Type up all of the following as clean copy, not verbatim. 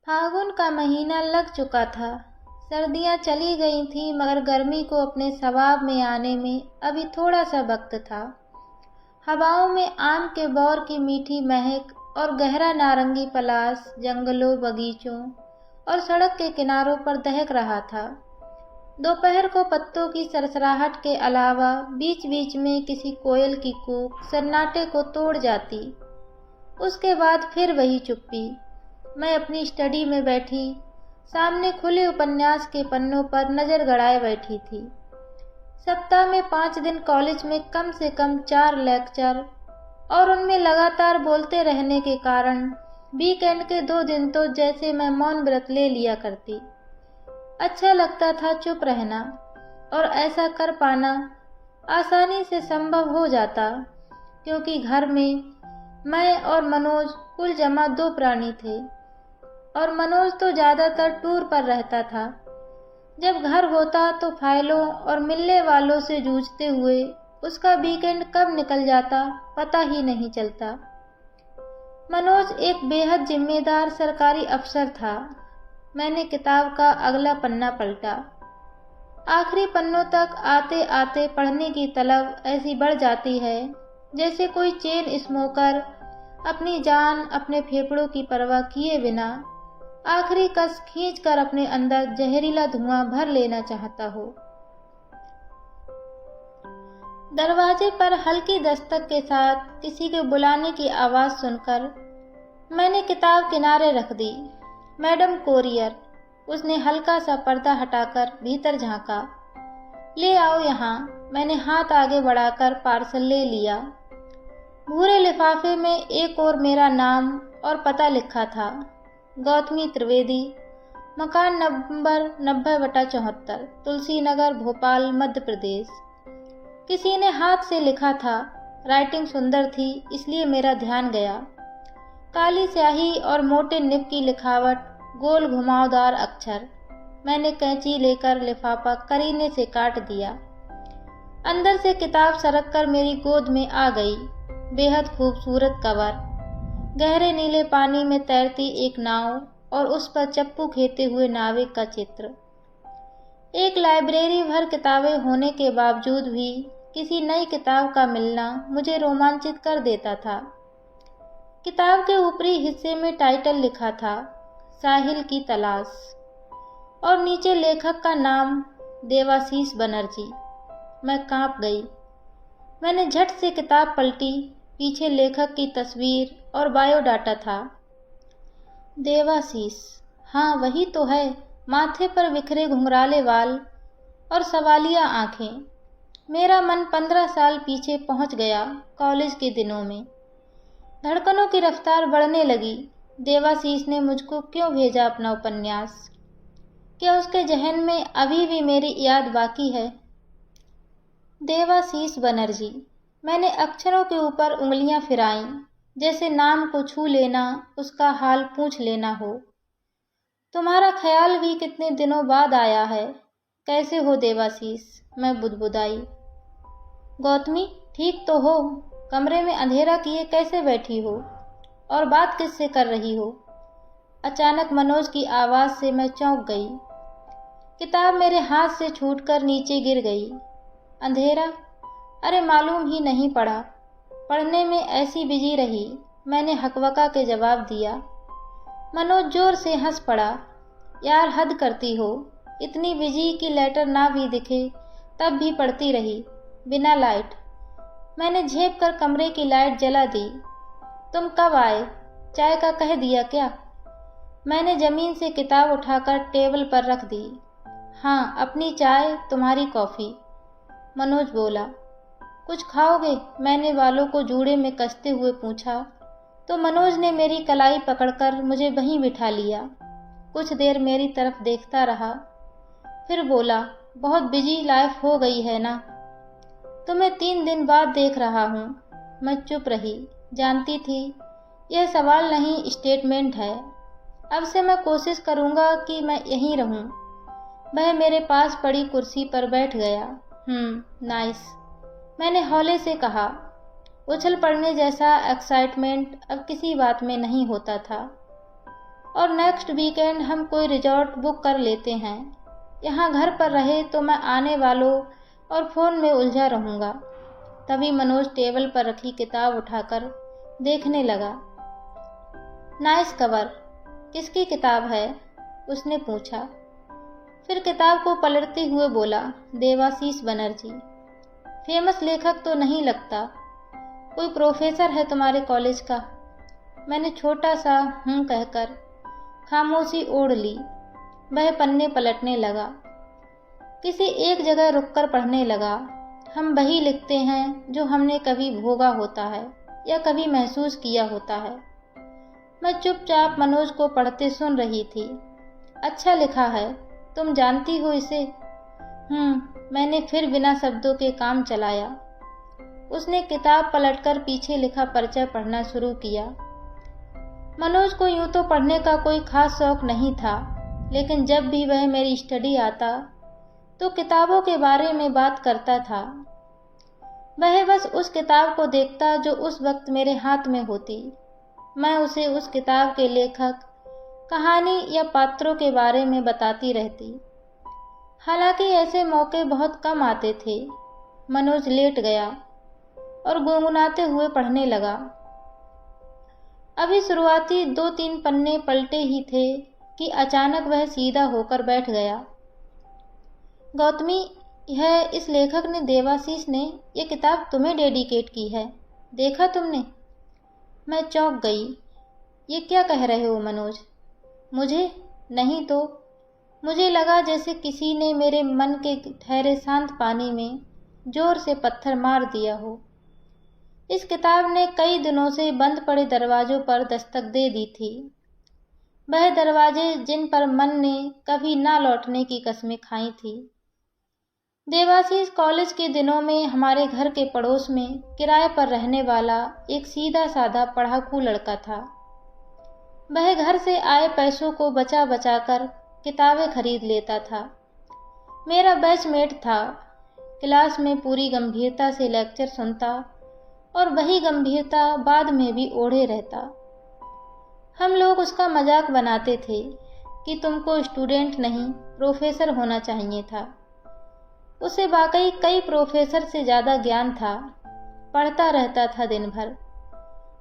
फागुन का महीना लग चुका था। सर्दियां चली गई थीं, मगर गर्मी को अपने स्वभाव में आने में अभी थोड़ा सा वक्त था। हवाओं में आम के बौर की मीठी महक और गहरा नारंगी पलाश जंगलों, बगीचों और सड़क के किनारों पर दहक रहा था। दोपहर को पत्तों की सरसराहट के अलावा बीच बीच में किसी कोयल की कूक सन्नाटे को तोड़ जाती। उसके बाद फिर वही चुप्पी। मैं अपनी स्टडी में बैठी, सामने खुले उपन्यास के पन्नों पर नज़र गड़ाए बैठी थी। सप्ताह में 5 दिन कॉलेज में कम से कम 4 लेक्चर और उनमें लगातार बोलते रहने के कारण वीकेंड के 2 दिन तो जैसे मैं मौन व्रत ले लिया करती। अच्छा लगता था चुप रहना, और ऐसा कर पाना आसानी से संभव हो जाता, क्योंकि घर में मैं और मनोज कुल जमा 2 प्राणी थे, और मनोज तो ज़्यादातर टूर पर रहता था। जब घर होता तो फाइलों और मिलने वालों से जूझते हुए उसका वीकेंड कब निकल जाता पता ही नहीं चलता। मनोज एक बेहद जिम्मेदार सरकारी अफसर था। मैंने किताब का अगला पन्ना पलटा। आखिरी पन्नों तक आते आते पढ़ने की तलब ऐसी बढ़ जाती है जैसे कोई चेन स्मोकर अपनी जान, अपने फेफड़ों की परवाह किए बिना आखिरी कस खींचकर अपने अंदर जहरीला धुआं भर लेना चाहता हो। दरवाजे पर हल्की दस्तक के साथ किसी के बुलाने की आवाज़ सुनकर मैंने किताब किनारे रख दी। Madam courier. उसने हल्का सा पर्दा हटाकर भीतर झांका। ले आओ यहाँ। मैंने हाथ आगे बढ़ाकर पार्सल ले लिया। भूरे लिफाफे में एक और मेरा नाम और पता लिखा था, गौतमी त्रिवेदी, मकान नंबर 90/74, तुलसी नगर, भोपाल, मध्य प्रदेश। किसी ने हाथ से लिखा था। राइटिंग सुंदर थी, इसलिए मेरा ध्यान गया। काली स्याही और मोटे निब की लिखावट, गोल घुमावदार अक्षर। मैंने कैंची लेकर लिफाफा करीने से काट दिया। अंदर से किताब सरक कर मेरी गोद में आ गई। बेहद खूबसूरत कवर, गहरे नीले पानी में तैरती एक नाव और उस पर चप्पू खेते हुए नाविक का चित्र। एक लाइब्रेरी भर किताबें होने के बावजूद भी किसी नई किताब का मिलना मुझे रोमांचित कर देता था। किताब के ऊपरी हिस्से में टाइटल लिखा था, साहिल की तलाश, और नीचे लेखक का नाम देवाशीष बनर्जी। मैं कांप गई। मैंने झट से किताब पलटी। पीछे लेखक की तस्वीर और बायोडाटा था। देवाशीष, हाँ वही तो है। माथे पर बिखरे घुंघराले बाल और सवालिया आंखें। मेरा मन 15 साल पीछे पहुंच गया, कॉलेज के दिनों में। धड़कनों की रफ्तार बढ़ने लगी। देवाशीष ने मुझको क्यों भेजा अपना उपन्यास? क्या उसके जहन में अभी भी मेरी याद बाकी है? देवाशीष बनर्जी। मैंने अक्षरों के ऊपर उंगलियां फिराईं, जैसे नाम को छू लेना, उसका हाल पूछ लेना हो। तुम्हारा ख्याल भी कितने दिनों बाद आया है। कैसे हो देवाशीष? मैं बुदबुदाई। गौतमी, ठीक तो हो? कमरे में अंधेरा किए कैसे बैठी हो, और बात किससे कर रही हो? अचानक मनोज की आवाज़ से मैं चौंक गई। किताब मेरे हाथ से छूटकर नीचे गिर गई। अंधेरा? अरे मालूम ही नहीं पड़ा। पढ़ने में ऐसी बिजी रही, मैंने हकबका के जवाब दिया। मनोज जोर से हंस पड़ा। यार हद करती हो, इतनी बिजी कि लेटर ना भी दिखे तब भी पढ़ती रही, बिना लाइट। मैंने झेप कर कमरे की लाइट जला दी। तुम कब आए? चाय का कह दिया क्या? मैंने ज़मीन से किताब उठाकर टेबल पर रख दी। हाँ, अपनी चाय, तुम्हारी कॉफ़ी। मनोज बोला। कुछ खाओगे? मैंने बालों को जूड़े में कसते हुए पूछा, तो मनोज ने मेरी कलाई पकड़कर मुझे वहीं बिठा लिया। कुछ देर मेरी तरफ देखता रहा, फिर बोला, बहुत बिजी लाइफ हो गई है ना? तुम्हें 3 दिन बाद देख रहा हूँ। मैं चुप रही। जानती थी यह सवाल नहीं, स्टेटमेंट है। अब से मैं कोशिश करूँगा कि मैं यहीं रहूँ। वह मेरे पास पड़ी कुर्सी पर बैठ गया। नाइस, मैंने हौले से कहा। उछल पड़ने जैसा एक्साइटमेंट अब किसी बात में नहीं होता था। और नेक्स्ट वीकेंड हम कोई रिजॉर्ट बुक कर लेते हैं। यहाँ घर पर रहे तो मैं आने वालों और फ़ोन में उलझा रहूँगा। तभी मनोज टेबल पर रखी किताब उठाकर देखने लगा। नाइस कवर, किसकी किताब है? उसने पूछा। फिर किताब को पलटते हुए बोला, देवाशीष बनर्जी। फेमस लेखक तो नहीं लगता, कोई प्रोफेसर है तुम्हारे कॉलेज का? मैंने छोटा सा हूँ कहकर खामोशी ओढ़ ली। वह पन्ने पलटने लगा, किसी एक जगह रुककर पढ़ने लगा। हम वही लिखते हैं जो हमने कभी भोगा होता है या कभी महसूस किया होता है। मैं चुपचाप मनोज को पढ़ते सुन रही थी। अच्छा लिखा है, तुम जानती हो इसे? मैंने फिर बिना शब्दों के काम चलाया। उसने किताब पलटकर पीछे लिखा पर्चा पढ़ना शुरू किया। मनोज को यूं तो पढ़ने का कोई खास शौक नहीं था, लेकिन जब भी वह मेरी स्टडी आता तो किताबों के बारे में बात करता था। वह बस उस किताब को देखता जो उस वक्त मेरे हाथ में होती। मैं उसे उस किताब के लेखक, कहानी या पात्रों के बारे में बताती रहती। हालांकि ऐसे मौके बहुत कम आते थे। मनोज लेट गया और गुनगुनाते हुए पढ़ने लगा। अभी शुरुआती 2-3 पन्ने पलटे ही थे कि अचानक वह सीधा होकर बैठ गया। गौतमी, यह इस लेखक ने, देवाशीष ने, ये किताब तुम्हें डेडिकेट की है, देखा तुमने? मैं चौंक गई। ये क्या कह रहे हो मनोज? मुझे? नहीं तो। मुझे लगा जैसे किसी ने मेरे मन के ठहरे शांत पानी में जोर से पत्थर मार दिया हो। इस किताब ने कई दिनों से बंद पड़े दरवाजों पर दस्तक दे दी थी। वह दरवाजे जिन पर मन ने कभी ना लौटने की कस्में खाई थी। देवाशीष कॉलेज के दिनों में हमारे घर के पड़ोस में किराए पर रहने वाला एक सीधा साधा पढ़ाकू लड़का था। वह घर से आए पैसों को बचा बचा कर किताबें खरीद लेता था। मेरा बैचमेट था। क्लास में पूरी गंभीरता से लेक्चर सुनता और वही गंभीरता बाद में भी ओढ़े रहता। हम लोग उसका मजाक बनाते थे कि तुमको स्टूडेंट नहीं प्रोफेसर होना चाहिए था। उसे वाकई कई प्रोफेसर से ज़्यादा ज्ञान था। पढ़ता रहता था दिन भर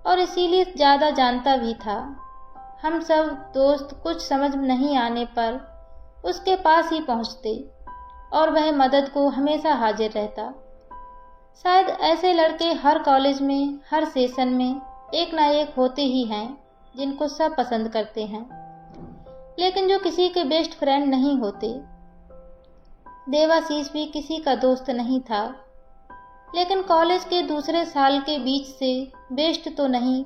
और इसीलिए ज़्यादा जानता भी था। हम सब दोस्त कुछ समझ नहीं आने पर उसके पास ही पहुंचते और वह मदद को हमेशा हाजिर रहता। शायद ऐसे लड़के हर कॉलेज में, हर सेशन में एक ना एक होते ही हैं जिनको सब पसंद करते हैं, लेकिन जो किसी के बेस्ट फ्रेंड नहीं होते। देवाशीष भी किसी का दोस्त नहीं था, लेकिन कॉलेज के दूसरे साल के बीच से बेस्ट तो नहीं,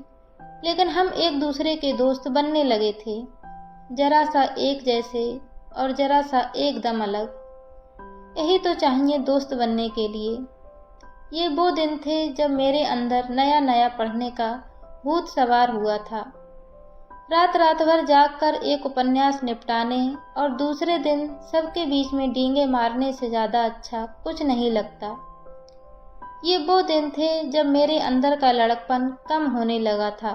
लेकिन हम एक दूसरे के दोस्त बनने लगे थे। जरा सा एक जैसे और जरा सा एकदम अलग। यही तो चाहिए दोस्त बनने के लिए। ये वो दिन थे जब मेरे अंदर नया नया पढ़ने का भूत सवार हुआ था। रात रात भर जागकर एक उपन्यास निपटाने और दूसरे दिन सबके बीच में डींगे मारने से ज़्यादा अच्छा कुछ नहीं लगता। ये वो दिन थे जब मेरे अंदर का लड़कपन कम होने लगा था,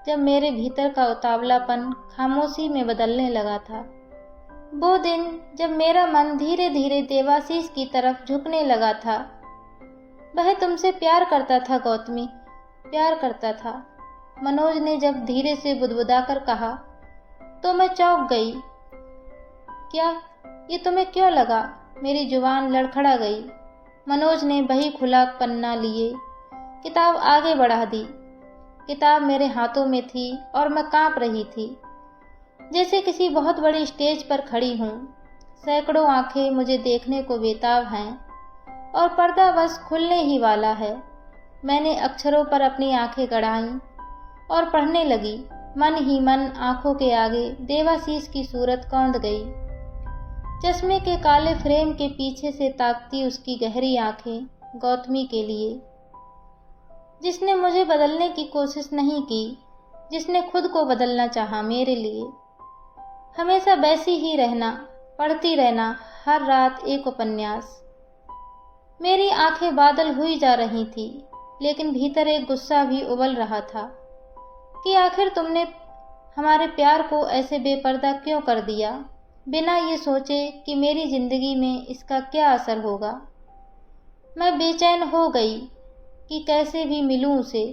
जब मेरे भीतर का उतावलापन खामोशी में बदलने लगा था। वो दिन जब मेरा मन धीरे धीरे देवाशीष की तरफ झुकने लगा था। वह तुमसे प्यार करता था गौतमी, प्यार करता था। मनोज ने जब धीरे से बुदबुदाकर कहा तो मैं चौंक गई। क्या? ये तुम्हें क्यों लगा? मेरी जुबान लड़खड़ा गई। मनोज ने वही खुला पन्ना लिए किताब आगे बढ़ा दी। किताब मेरे हाथों में थी और मैं कांप रही थी, जैसे किसी बहुत बड़ी स्टेज पर खड़ी हूँ। सैकड़ों आंखें मुझे देखने को बेताब हैं और पर्दा बस खुलने ही वाला है। मैंने अक्षरों पर अपनी आंखें गड़ाईं और पढ़ने लगी। मन ही मन आंखों के आगे देवाशीष की सूरत कौंध गई। चश्मे के काले फ्रेम के पीछे से ताकती उसकी गहरी आंखें गौतमी के लिए, जिसने मुझे बदलने की कोशिश नहीं की, जिसने खुद को बदलना चाहा मेरे लिए। हमेशा वैसी ही रहना, पढ़ती रहना, हर रात एक उपन्यास। मेरी आंखें बादल हुई जा रही थी, लेकिन भीतर एक गुस्सा भी उबल रहा था कि आखिर तुमने हमारे प्यार को ऐसे बेपर्दा क्यों कर दिया, बिना ये सोचे कि मेरी जिंदगी में इसका क्या असर होगा। मैं बेचैन हो गई कि कैसे भी मिलूं उसे,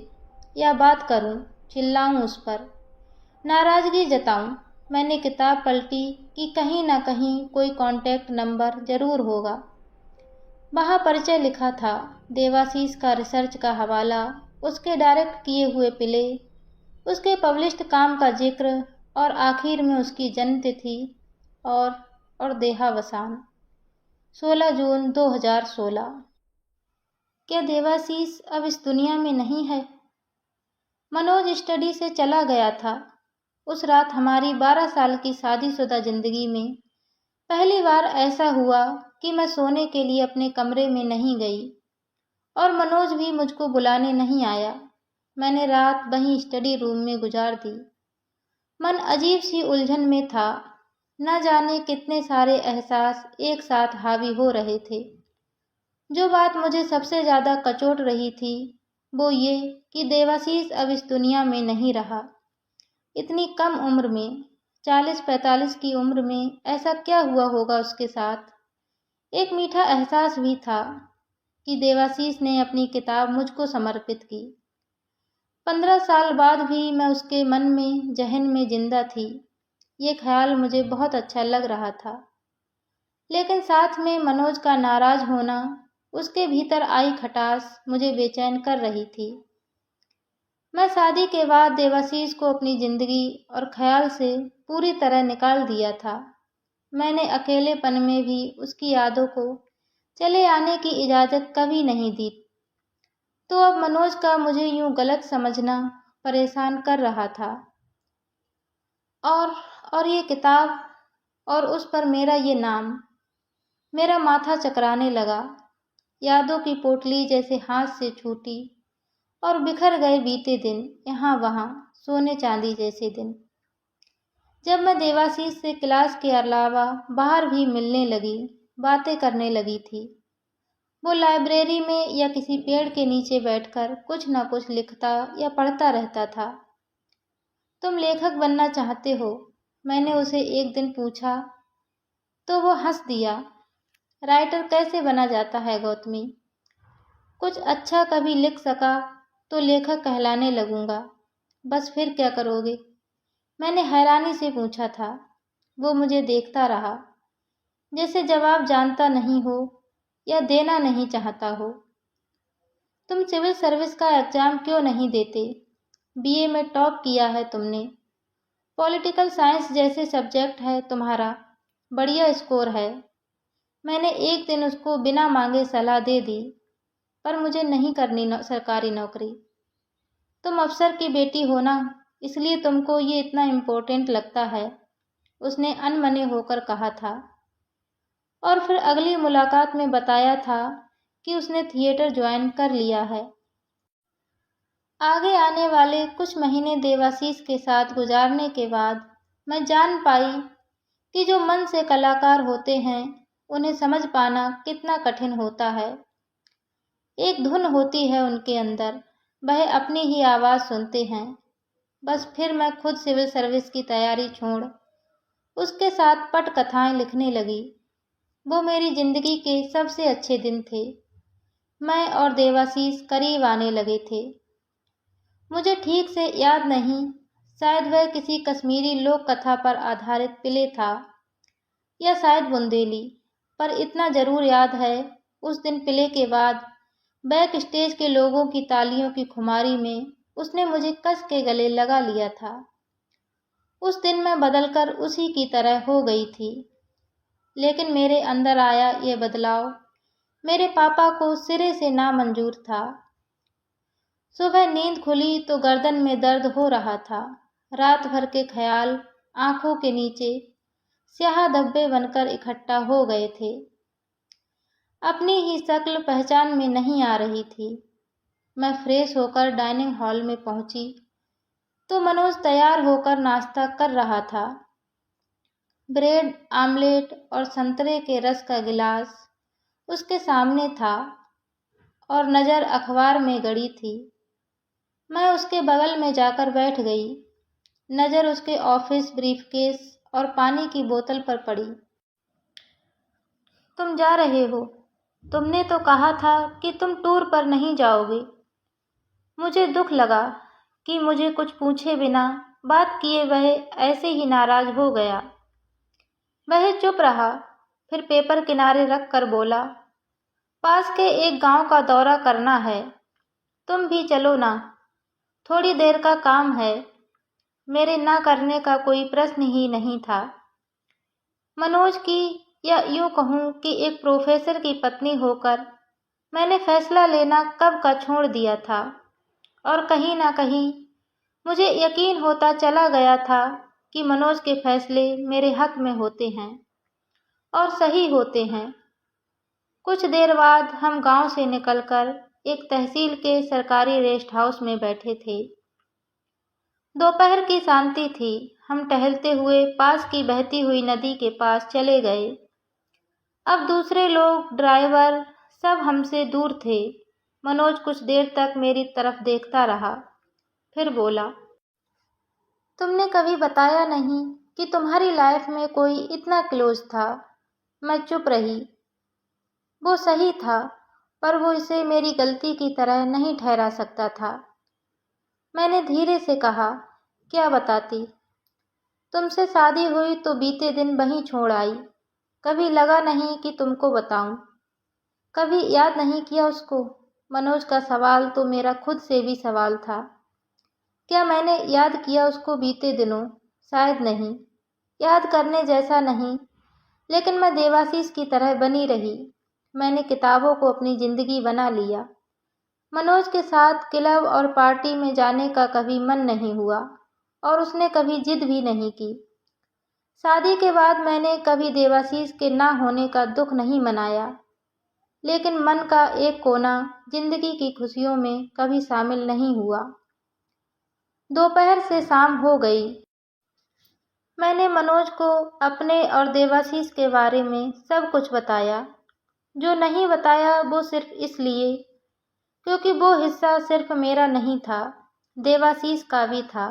या बात करूं, चिल्लाऊं उस पर, नाराज़गी जताऊं। मैंने किताब पलटी कि कहीं ना कहीं कोई कांटेक्ट नंबर जरूर होगा। वहाँ परिचय लिखा था, देवाशीष का रिसर्च का हवाला, उसके डायरेक्ट किए हुए प्ले, उसके पब्लिश्ड काम का जिक्र, और आखिर में उसकी जन्मतिथि और देहावसान 16 जून 2016। क्या देवाशीष अब इस दुनिया में नहीं है? मनोज स्टडी से चला गया था। उस रात हमारी 12 साल की शादीशुदा जिंदगी में पहली बार ऐसा हुआ कि मैं सोने के लिए अपने कमरे में नहीं गई और मनोज भी मुझको बुलाने नहीं आया। मैंने रात वहीं स्टडी रूम में गुजार दी। मन अजीब सी उलझन में था। न जाने कितने सारे एहसास एक साथ हावी हो रहे थे। जो बात मुझे सबसे ज़्यादा कचोट रही थी वो ये कि देवाशीष अब इस दुनिया में नहीं रहा। इतनी कम उम्र में, 40-45 की उम्र में, ऐसा क्या हुआ होगा उसके साथ। एक मीठा एहसास भी था कि देवाशीष ने अपनी किताब मुझको समर्पित की। 15 साल बाद भी मैं उसके मन में, जहन में जिंदा थी। ये ख्याल मुझे बहुत अच्छा लग रहा था। लेकिन साथ में मनोज का नाराज होना, उसके भीतर आई खटास मुझे बेचैन कर रही थी। मैं शादी के बाद देवाशीष को अपनी जिंदगी और ख्याल से पूरी तरह निकाल दिया था। मैंने अकेलेपन में भी उसकी यादों को चले आने की इजाज़त कभी नहीं दी। तो अब मनोज का मुझे यूं गलत समझना परेशान कर रहा था। और ये किताब, और उस पर मेरा ये नाम, मेरा माथा चकराने लगा। यादों की पोटली जैसे हाथ से छूटी और बिखर गए बीते दिन, यहाँ वहाँ, सोने चांदी जैसे दिन। जब मैं देवाशीष से क्लास के अलावा बाहर भी मिलने लगी, बातें करने लगी थी। वो लाइब्रेरी में या किसी पेड़ के नीचे बैठकर कुछ न कुछ लिखता या पढ़ता रहता था। तुम लेखक बनना चाहते हो? मैंने उसे एक दिन पूछा तो वो हंस दिया। राइटर कैसे बना जाता है गौतमी? कुछ अच्छा कभी लिख सका तो लेखक कहलाने लगूंगा। बस फिर क्या करोगे? मैंने हैरानी से पूछा था। वो मुझे देखता रहा, जैसे जवाब जानता नहीं हो या देना नहीं चाहता हो। तुम सिविल सर्विस का एग्जाम क्यों नहीं देते? बीए में टॉप किया है तुमने। पॉलिटिकल साइंस जैसे सब्जेक्ट है तुम्हारा, बढ़िया स्कोर है। मैंने एक दिन उसको बिना मांगे सलाह दे दी, पर मुझे नहीं करनी सरकारी नौकरी। तुम अफसर की बेटी हो ना, इसलिए तुमको ये इतना इम्पोर्टेंट लगता है, उसने अनमने होकर कहा था। और फिर अगली मुलाकात में बताया था कि उसने थिएटर ज्वाइन कर लिया है। आगे आने वाले कुछ महीने देवाशीष के साथ गुजारने के बाद मैं जान पाई कि जो मन से कलाकार होते हैं उन्हें समझ पाना कितना कठिन होता है। एक धुन होती है उनके अंदर, वह अपनी ही आवाज़ सुनते हैं। बस फिर मैं खुद सिविल सर्विस की तैयारी छोड़ उसके साथ पट कथाएं लिखने लगी। वो मेरी जिंदगी के सबसे अच्छे दिन थे। मैं और देवाशीष करीब आने लगे थे। मुझे ठीक से याद नहीं, शायद वह किसी कश्मीरी लोक कथा पर आधारित प्ले था या शायद बुंदेली, पर इतना जरूर याद है उस दिन प्ले के बाद बैक स्टेज के लोगों की तालियों की खुमारी में उसने मुझे कस के गले लगा लिया था। उस दिन मैं बदलकर उसी की तरह हो गई थी। लेकिन मेरे अंदर आया ये बदलाव मेरे पापा को सिरे से नामंजूर था। सुबह नींद खुली तो गर्दन में दर्द हो रहा था। रात भर के ख्याल आंखों के नीचे स्याह धब्बे बनकर इकट्ठा हो गए थे। अपनी ही शक्ल पहचान में नहीं आ रही थी। मैं फ्रेश होकर डाइनिंग हॉल में पहुंची तो मनोज तैयार होकर नाश्ता कर रहा था। ब्रेड आमलेट और संतरे के रस का गिलास उसके सामने था और नज़र अखबार में गड़ी थी। मैं उसके बगल में जाकर बैठ गई। नज़र उसके ऑफिस ब्रीफकेस और पानी की बोतल पर पड़ी। तुम जा रहे हो? तुमने तो कहा था कि तुम टूर पर नहीं जाओगे। मुझे दुख लगा कि मुझे कुछ पूछे बिना बात किए वह ऐसे ही नाराज हो गया। वह चुप रहा, फिर पेपर किनारे रख कर बोला, पास के एक गांव का दौरा करना है, तुम भी चलो ना, थोड़ी देर का काम है। मेरे ना करने का कोई प्रश्न ही नहीं था। मनोज की, या यूं कहूं कि एक प्रोफेसर की पत्नी होकर मैंने फैसला लेना कब का छोड़ दिया था, और कहीं ना कहीं मुझे यकीन होता चला गया था कि मनोज के फैसले मेरे हक में होते हैं और सही होते हैं। कुछ देर बाद हम गांव से निकलकर एक तहसील के सरकारी रेस्ट हाउस में बैठे थे। दोपहर की शांति थी। हम टहलते हुए पास की बहती हुई नदी के पास चले गए। अब दूसरे लोग, ड्राइवर, सब हमसे दूर थे। मनोज कुछ देर तक मेरी तरफ देखता रहा, फिर बोला, तुमने कभी बताया नहीं कि तुम्हारी लाइफ में कोई इतना क्लोज था। मैं चुप रही। वो सही था, पर वो इसे मेरी गलती की तरह नहीं ठहरा सकता था। मैंने धीरे से कहा, क्या बताती? तुमसे शादी हुई तो बीते दिन वहीं छोड़ आई। कभी लगा नहीं कि तुमको बताऊं। कभी याद नहीं किया उसको? मनोज का सवाल तो मेरा खुद से भी सवाल था। क्या मैंने याद किया उसको बीते दिनों? शायद नहीं। याद करने जैसा नहीं, लेकिन मैं देवाशीष की तरह बनी रही। मैंने किताबों को अपनी जिंदगी बना लिया। मनोज के साथ क्लब और पार्टी में जाने का कभी मन नहीं हुआ, और उसने कभी जिद भी नहीं की। शादी के बाद मैंने कभी देवाशीष के ना होने का दुख नहीं मनाया, लेकिन मन का एक कोना जिंदगी की खुशियों में कभी शामिल नहीं हुआ। दोपहर से शाम हो गई। मैंने मनोज को अपने और देवाशीष के बारे में सब कुछ बताया। जो नहीं बताया वो सिर्फ इसलिए क्योंकि वो हिस्सा सिर्फ मेरा नहीं था, देवाशीष का भी था,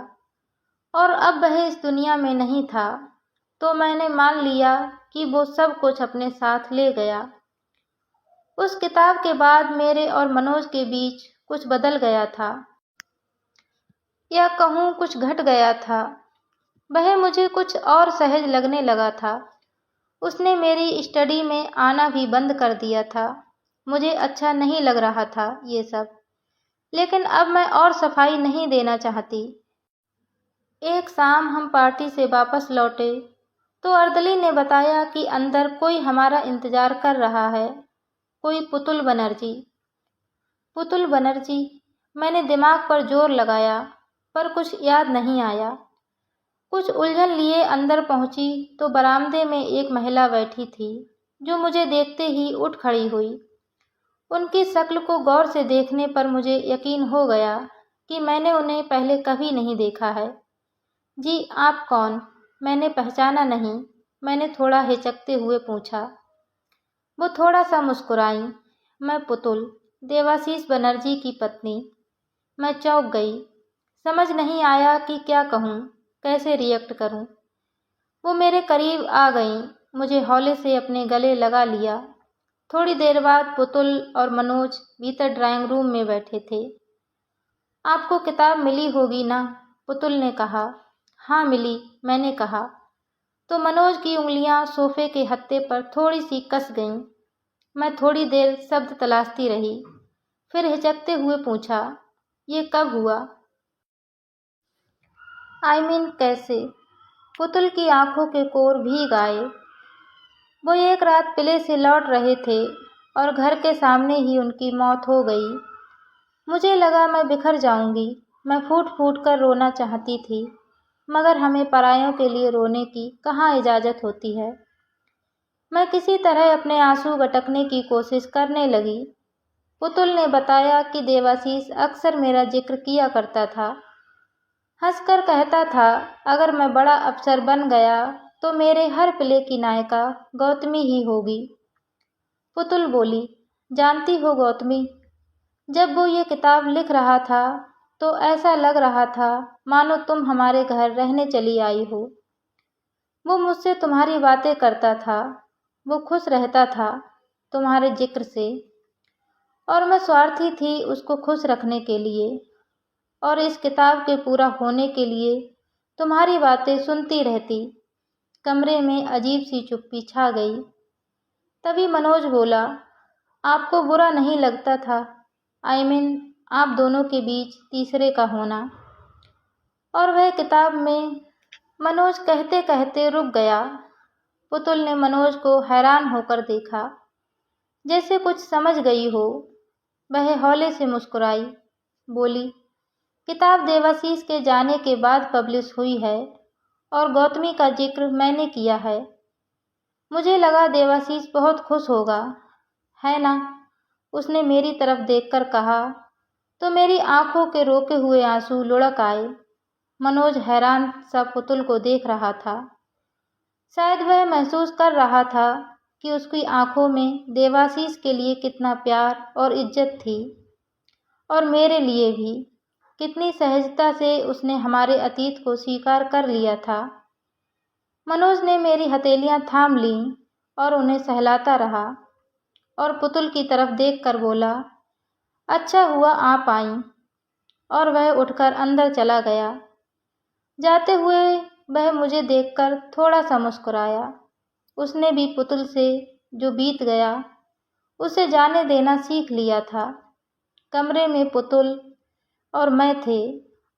और अब वह इस दुनिया में नहीं था, तो मैंने मान लिया कि वो सब कुछ अपने साथ ले गया। उस किताब के बाद मेरे और मनोज के बीच कुछ बदल गया था, या कहूँ कुछ घट गया था। वह मुझे कुछ और सहज लगने लगा था। उसने मेरी स्टडी में आना भी बंद कर दिया था। मुझे अच्छा नहीं लग रहा था ये सब, लेकिन अब मैं और सफाई नहीं देना चाहती। एक शाम हम पार्टी से वापस लौटे तो अर्दली ने बताया कि अंदर कोई हमारा इंतजार कर रहा है, कोई पुतुल बनर्जी। पुतुल बनर्जी? मैंने दिमाग पर जोर लगाया, पर कुछ याद नहीं आया। कुछ उलझन लिए अंदर पहुंची तो बरामदे में एक महिला बैठी थी, जो मुझे देखते ही उठ खड़ी हुई। उनकी शक्ल को गौर से देखने पर मुझे यकीन हो गया कि मैंने उन्हें पहले कभी नहीं देखा है। जी, आप कौन? मैंने पहचाना नहीं। मैंने थोड़ा हिचकते हुए पूछा। वो थोड़ा सा मुस्कुराई। मैं पुतुल, देवाशीष बनर्जी की पत्नी। मैं चौंक गई। समझ नहीं आया कि क्या कहूँ, कैसे रिएक्ट करूँ। वो मेरे करीब आ गईं, मुझे हौले से अपने गले लगा लिया। थोड़ी देर बाद पुतुल और मनोज भीतर ड्राइंग रूम में बैठे थे। आपको किताब मिली होगी ना? पुतुल ने कहा। हाँ मिली, मैंने कहा। तो मनोज की उंगलियां सोफे के हत्थे पर थोड़ी सी कस गईं। मैं थोड़ी देर शब्द तलाशती रही, फिर हिचकते हुए पूछा, ये कब हुआ? कैसे? पुतुल की आंखों के कोर भीग आए। वो एक रात किले से लौट रहे थे और घर के सामने ही उनकी मौत हो गई। मुझे लगा मैं बिखर जाऊंगी। मैं फूट फूट कर रोना चाहती थी, मगर हमें परायों के लिए रोने की कहाँ इजाज़त होती है। मैं किसी तरह अपने आंसू गटकने की कोशिश करने लगी। पुतुल ने बताया कि देवाशीष अक्सर मेरा जिक्र किया करता था। हंसकर कहता था, अगर मैं बड़ा अफसर बन गया तो मेरे हर प्ले की नायिका गौतमी ही होगी। पुतुल बोली, जानती हो गौतमी, जब वो ये किताब लिख रहा था तो ऐसा लग रहा था मानो तुम हमारे घर रहने चली आई हो। वो मुझसे तुम्हारी बातें करता था, वो खुश रहता था तुम्हारे जिक्र से, और मैं स्वार्थी थी उसको खुश रखने के लिए, और इस किताब के पूरा होने के लिए तुम्हारी बातें सुनती रहती। कमरे में अजीब सी चुप्पी छा गई। तभी मनोज बोला, आपको बुरा नहीं लगता था, आई मीन आप दोनों के बीच तीसरे का होना? और वह किताब में मनोज कहते कहते रुक गया। पुतुल ने मनोज को हैरान होकर देखा, जैसे कुछ समझ गई हो। वह हौले से मुस्कुराई, बोली, किताब देवाशीष के जाने के बाद पब्लिश हुई है और गौतमी का जिक्र मैंने किया है। मुझे लगा देवाशीष बहुत खुश होगा, है ना? उसने मेरी तरफ देखकर कहा तो मेरी आंखों के रोके हुए आंसू लुढ़क आए। मनोज हैरान सा पुतुल को देख रहा था। शायद वह महसूस कर रहा था कि उसकी आंखों में देवाशीष के लिए कितना प्यार और इज्जत थी, और मेरे लिए भी कितनी सहजता से उसने हमारे अतीत को स्वीकार कर लिया था। मनोज ने मेरी हथेलियां थाम लीं और उन्हें सहलाता रहा, और पुतुल की तरफ देखकर बोला, अच्छा हुआ आप आईं। और वह उठकर अंदर चला गया। जाते हुए वह मुझे देखकर थोड़ा सा मुस्कुराया। उसने भी पुतुल से जो बीत गया उसे जाने देना सीख लिया था। कमरे में पुतुल और मैं थे,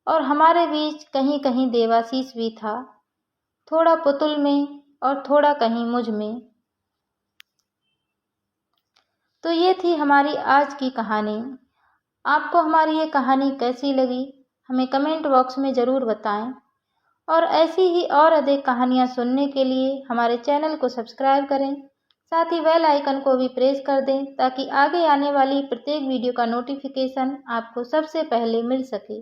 और हमारे बीच कहीं कहीं देवाशीष भी था, थोड़ा पुतुल में और थोड़ा कहीं मुझ में। तो ये थी हमारी आज की कहानी। आपको हमारी ये कहानी कैसी लगी हमें कमेंट बॉक्स में ज़रूर बताएं, और ऐसी ही और अधिक कहानियाँ सुनने के लिए हमारे चैनल को सब्सक्राइब करें, साथ ही बेल आइकन को भी प्रेस कर दें ताकि आगे आने वाली प्रत्येक वीडियो का नोटिफिकेशन आपको सबसे पहले मिल सके।